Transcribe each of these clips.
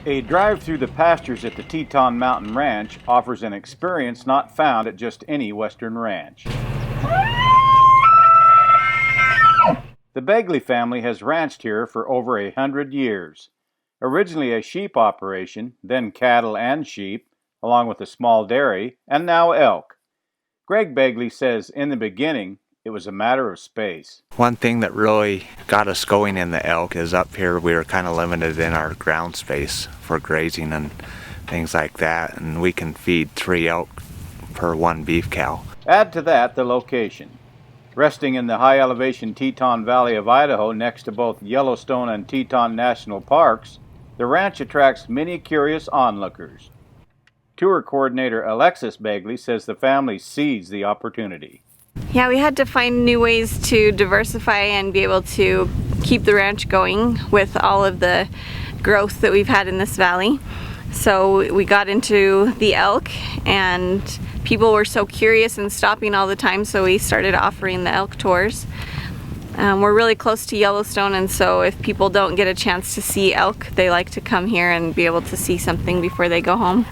A drive through the pastures at the Teton Mountain Ranch offers an experience not found at just any western ranch. The Begley family has ranched here for over 100 years. Originally a sheep operation, then cattle and sheep, along with a small dairy, and now elk. Greg Begley says in the beginning, it was a matter of space. One thing that really got us going in the elk is up here we were kind of limited in our ground space for grazing and things like that, and we can feed 3 elk per 1 beef cow. Add to that the location. Resting in the high elevation Teton Valley of Idaho next to both Yellowstone and Teton National Parks, the ranch attracts many curious onlookers. Tour coordinator Alexis Begley says the family seized the opportunity. Yeah, we had to find new ways to diversify and be able to keep the ranch going with all of the growth that we've had in this valley. So we got into the elk, and people were so curious and stopping all the time, so we started offering the elk tours. We're really close to Yellowstone, and so if people don't get a chance to see elk, they like to come here and be able to see something before they go home.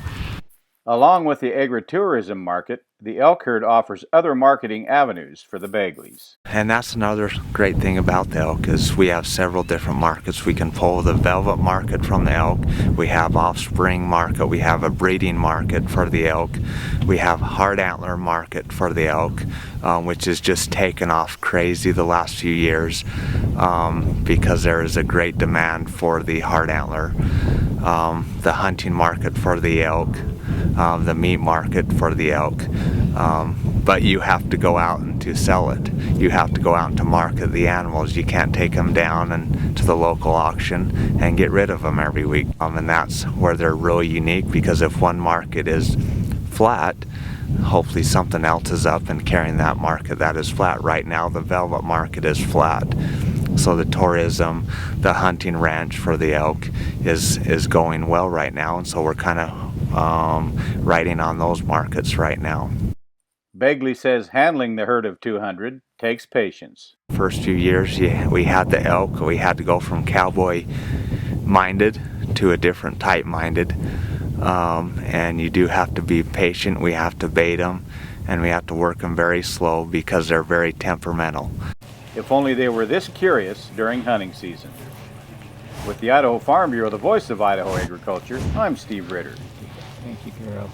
Along with the agritourism market, the elk herd offers other marketing avenues for the Begleys. And that's another great thing about the elk is we have several different markets. We can pull the velvet market from the elk. We have offspring market. We have a breeding market for the elk. We have hard antler market for the elk, which is just taken off crazy the last few years because there is a great demand for the hard antler. The hunting market for the elk. The meat market for the elk, but you have to go out and to sell it. You have to go out and to market the animals. You can't take them down and to the local auction and get rid of them every week. And that's where they're really unique, because if one market is flat, hopefully something else is up and carrying that market that is flat. Right now the velvet market is flat. So the tourism, the hunting ranch for the elk is going well right now, and so we're kind of riding on those markets right now. Begley says handling the herd of 200 takes patience. First few years we had the elk, we had to go from cowboy minded to a different type minded, and you do have to be patient. We have to bait them, and we have to work them very slow because they're very temperamental. If only they were this curious during hunting season. With the Idaho Farm Bureau, the voice of Idaho agriculture, I'm Steve Ritter. Thank you, Carol.